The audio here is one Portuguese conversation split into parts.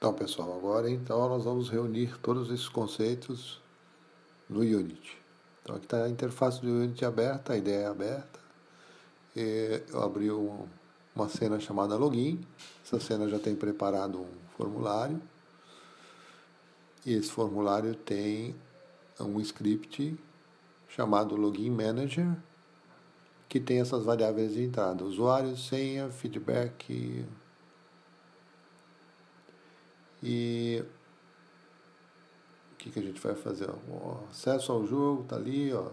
Então, pessoal, agora nós vamos reunir todos esses conceitos no Unity. Então, aqui está a interface do Unity aberta, a ideia é aberta. Eu abri uma cena chamada Login. Essa cena já tem preparado um formulário. E esse formulário tem um script chamado Login Manager, que tem essas variáveis de entrada: usuário, senha, feedback. E o que a gente vai fazer? O acesso ao jogo está ali, ó.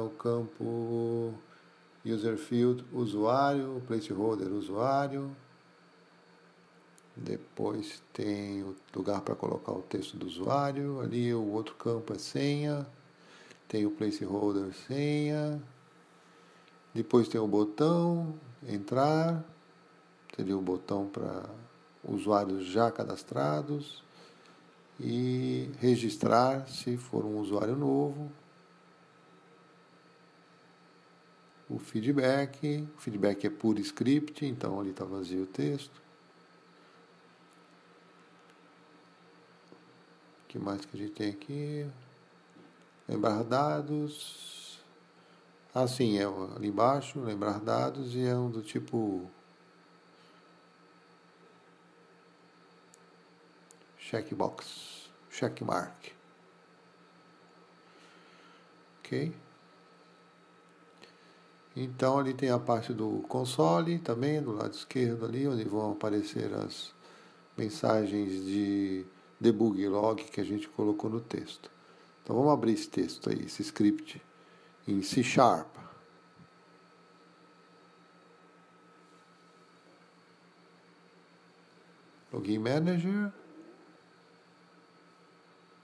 O campo user field, usuário, placeholder, usuário. Depois tem o lugar para colocar o texto do usuário. Ali o outro campo é senha. Tem o placeholder, senha. Depois tem o botão entrar. Seria o botão para usuários já cadastrados. E registrar se for um usuário novo. O feedback é puro script, então ali está vazio o texto. O que mais que a gente tem aqui? Lembrar dados. Sim, é ali embaixo, lembrar dados, e é um do tipo checkbox, checkmark. Ok? Então ali tem a parte do console também, do lado esquerdo ali, onde vão aparecer as mensagens de debug log que a gente colocou no texto. Então vamos abrir esse texto aí, esse script em C#. Login Manager.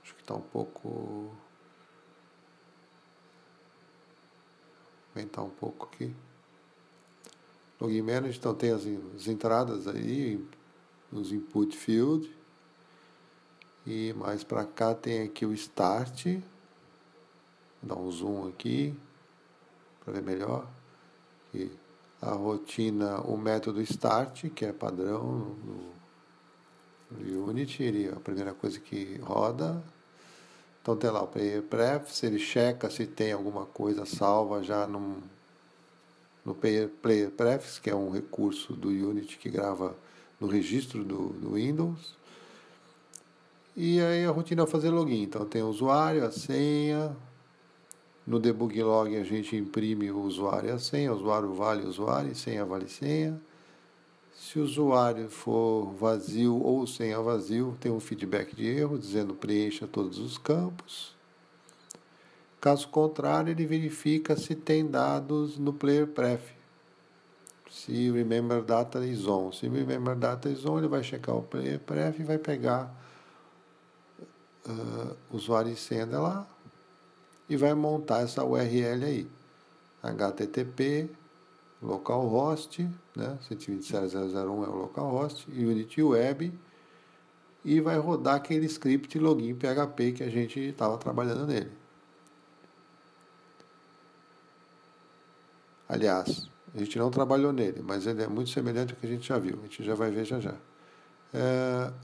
Acho que está um pouco... aumentar um pouco aqui. Login Manager, então tem as entradas aí, nos input field. E mais para cá tem aqui o start. Vou dar um zoom aqui para ver melhor. E a rotina, o método start, que é padrão no Unity, ele é a primeira coisa que roda. Então tem lá o player prefs, ele checa se tem alguma coisa salva já no player prefs, que é um recurso do Unity que grava no registro do Windows. E aí a rotina é fazer login. Então tem o usuário, a senha. No debug log a gente imprime o usuário e a senha. O usuário vale usuário e senha vale senha. Se o usuário for vazio ou senha vazio, tem um feedback de erro dizendo preencha todos os campos. Caso contrário, ele verifica se tem dados no player pref. Se remember data is on. Se remember data is on, ele vai checar o player pref e vai pegar usuário e senha de lá e vai montar essa URL aí. HTTP localhost, né? 127.0.0.1 é o localhost, Unity Web, e vai rodar aquele script login PHP que a gente estava trabalhando nele. Aliás, a gente não trabalhou nele, mas ele é muito semelhante ao que a gente já viu. A gente já vai ver já.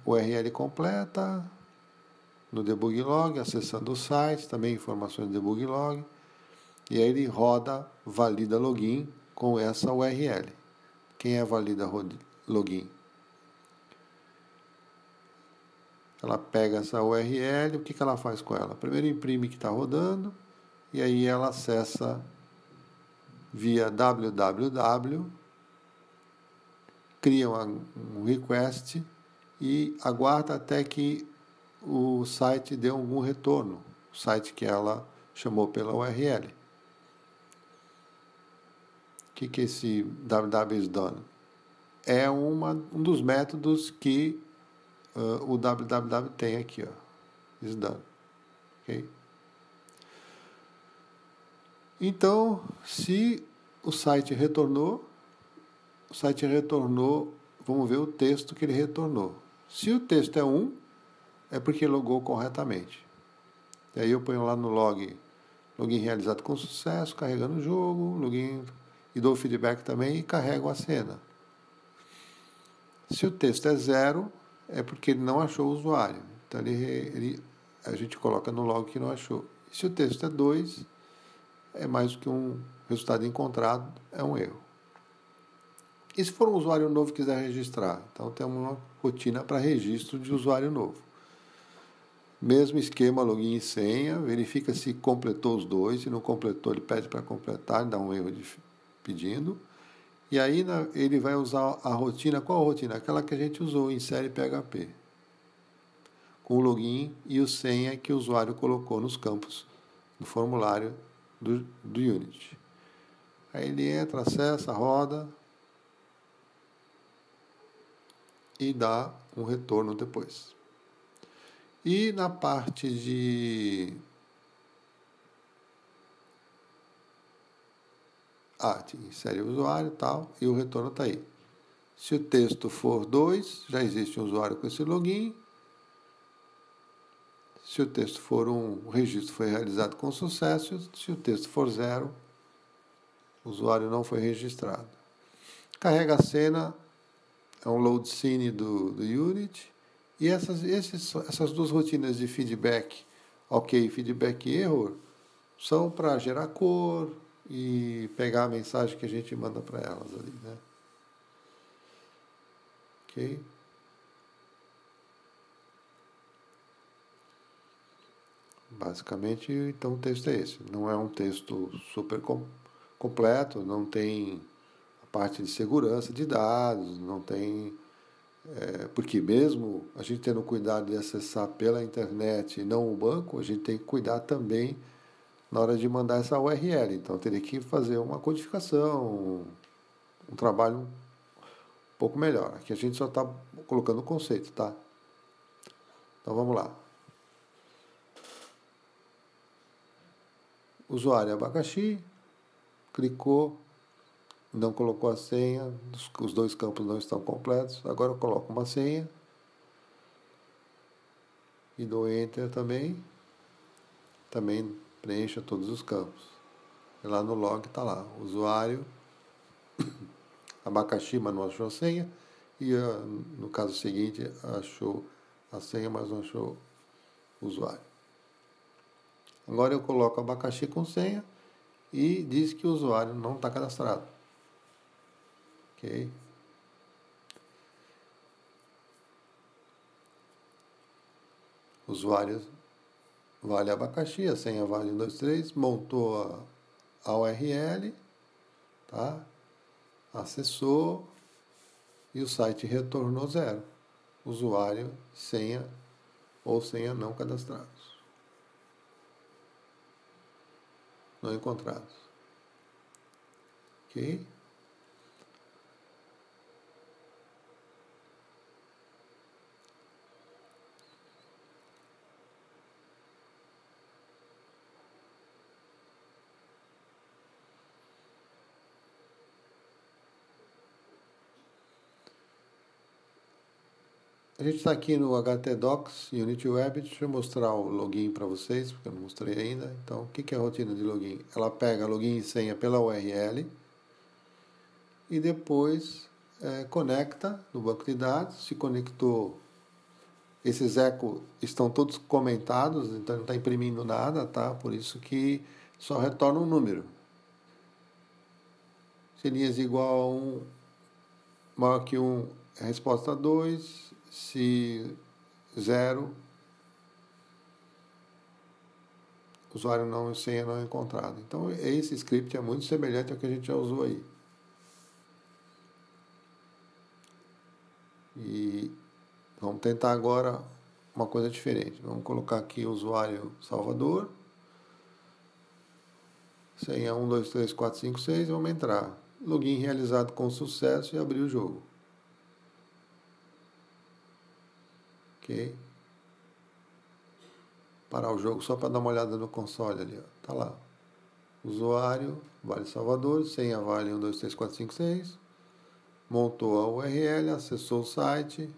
URL completa, no debug log, acessando o site, também informações do debug log, e aí ele roda valida login com essa URL. Quem é valida login? Ela pega essa URL, o que ela faz com ela? Primeiro imprime que está rodando, e aí ela acessa via www, cria um request e aguarda até que o site dê algum retorno, o site que ela chamou pela URL. O que esse www is done? É um dos métodos que o www tem aqui, ó, is done. Okay? Então, se o site retornou, vamos ver o texto que ele retornou. Se o texto é 1, é porque logou corretamente. E aí eu ponho lá no login realizado com sucesso, carregando o jogo, login, e dou feedback também e carrego a cena. Se o texto é 0, é porque ele não achou o usuário. Então a gente coloca no log que não achou. E se o texto é 2, é mais do que um resultado encontrado, é um erro. E se for um usuário novo que quiser registrar? Então temos uma rotina para registro de usuário novo. Mesmo esquema, login e senha, verifica se completou os dois, se não completou ele pede para completar, dá um erro pedindo. E aí ele vai usar a rotina, qual a rotina? Aquela que a gente usou, insere PHP. Com o login e o senha que o usuário colocou nos campos do formulário do Unity. Aí ele entra, acessa, roda e dá um retorno depois. E na parte de insere o usuário e tal, e o retorno está aí. Se o texto for 2, já existe um usuário com esse login. Se o texto for 1, o registro foi realizado com sucesso. Se o texto for 0, o usuário não foi registrado. Carrega a cena, é um load scene do Unity. E essas duas rotinas de feedback, ok, feedback e error, são para gerar cor e pegar a mensagem que a gente manda para elas ali, né? Ok? Basicamente, então o texto é esse. Não é um texto super completo, não tem a parte de segurança de dados, não tem... porque mesmo a gente tendo cuidado de acessar pela internet e não o banco, a gente tem que cuidar também na hora de mandar essa URL. Então teria que fazer uma codificação, um trabalho um pouco melhor. Aqui a gente só está colocando o conceito, tá? Então vamos lá. Usuário abacaxi, clicou, não colocou a senha, os dois campos não estão completos. Agora eu coloco uma senha e dou Enter também. Também preencha todos os campos. E lá no log está lá, usuário abacaxi, mas não achou a senha. E no caso seguinte, achou a senha, mas não achou o usuário. Agora eu coloco abacaxi com senha e diz que o usuário não está cadastrado. Ok? Usuário vale abacaxi, a senha vale 1, 2, 3, montou a URL, tá? Acessou e o site retornou 0. Usuário, senha ou senha não cadastrados. Não encontrados. Ok? A gente está aqui no htdocs Unity Web. Deixa eu mostrar o login para vocês, porque eu não mostrei ainda. Então, o que é a rotina de login? Ela pega login e senha pela URL e depois conecta no banco de dados. Se conectou, esses eco estão todos comentados, então não está imprimindo nada, tá? Por isso que só retorna um número. Se linhas igual a 1, maior que 1, é resposta 2. Se 0, usuário não senha não encontrado. Então esse script é muito semelhante ao que a gente já usou aí. E vamos tentar agora uma coisa diferente. Vamos colocar aqui o usuário Salvador. Senha 1, 2, 3, 4, 5, 6. Vamos entrar. Login realizado com sucesso e abrir o jogo. Ok. Parar o jogo só para dar uma olhada no console ali. Ó. Tá lá. Usuário, vale Salvador, senha vale 1, 2, 3, 4, 5, 6. Montou a URL, acessou o site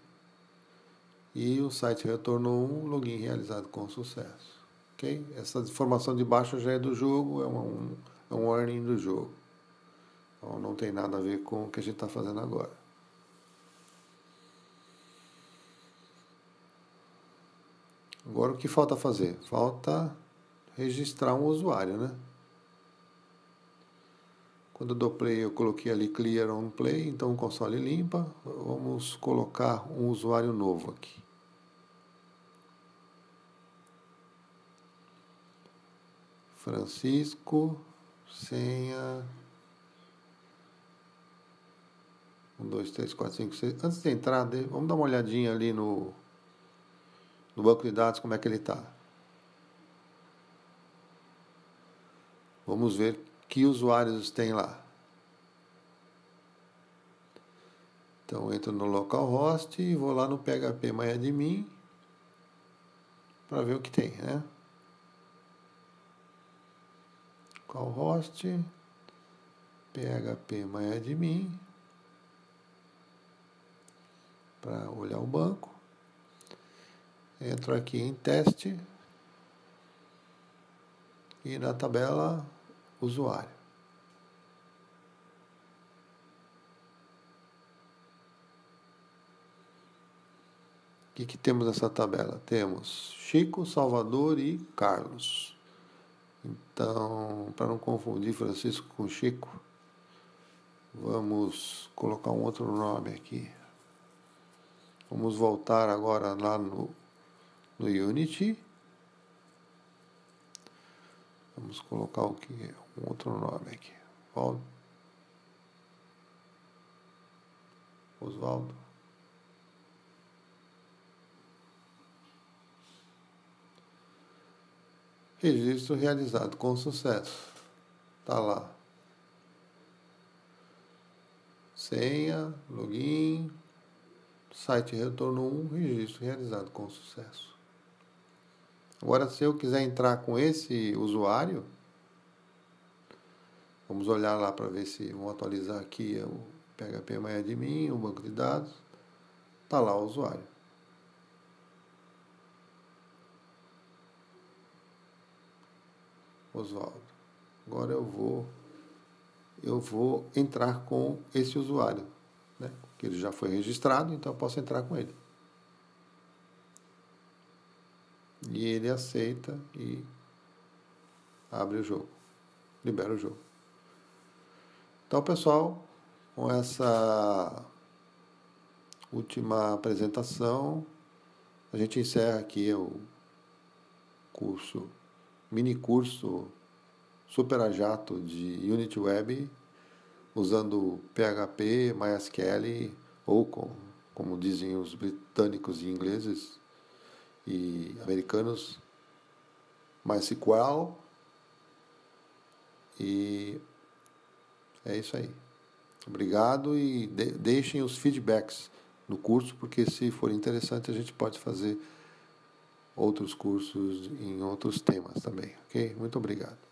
e o site retornou um login realizado com sucesso. Ok? Essa informação de baixo já é do jogo, é um warning do jogo. Então não tem nada a ver com o que a gente está fazendo agora. Agora o que falta fazer? Falta registrar um usuário, né? Quando eu dou play, eu coloquei ali clear on play, então o console limpa. Vamos colocar um usuário novo aqui. Francisco, senha 1, 2, 3, 4, 5, 6. Antes de entrar, vamos dar uma olhadinha ali no banco de dados, como é que ele está. Vamos ver que usuários tem lá. Então, entro no localhost e vou lá no phpMyAdmin para ver o que tem, né? Localhost, phpMyAdmin, para olhar o banco. Entro aqui em teste e na tabela usuário. O que temos nessa tabela? Temos Chico, Salvador e Carlos. Então, para não confundir Francisco com Chico, vamos colocar um outro nome aqui. Vamos voltar agora lá no Unity. Vamos colocar o que? Um outro nome aqui. Osvaldo. Registro realizado com sucesso. Tá lá. Senha, login, site retorno 1, registro realizado com sucesso. Agora, se eu quiser entrar com esse usuário, vamos olhar lá para ver se vamos atualizar aqui o phpMyAdmin, o banco de dados. Tá lá o usuário. Osvaldo. Agora eu vou entrar com esse usuário, né? Que ele já foi registrado, então eu posso entrar com ele. E ele aceita e abre o jogo, libera o jogo. Então, pessoal, com essa última apresentação, a gente encerra aqui o mini curso super a jato de Unity Web, usando PHP, MySQL, ou como dizem os britânicos e ingleses e americanos, MySQL. E é isso aí. Obrigado e deixem os feedbacks no curso, porque se for interessante a gente pode fazer outros cursos em outros temas também, ok? Muito obrigado.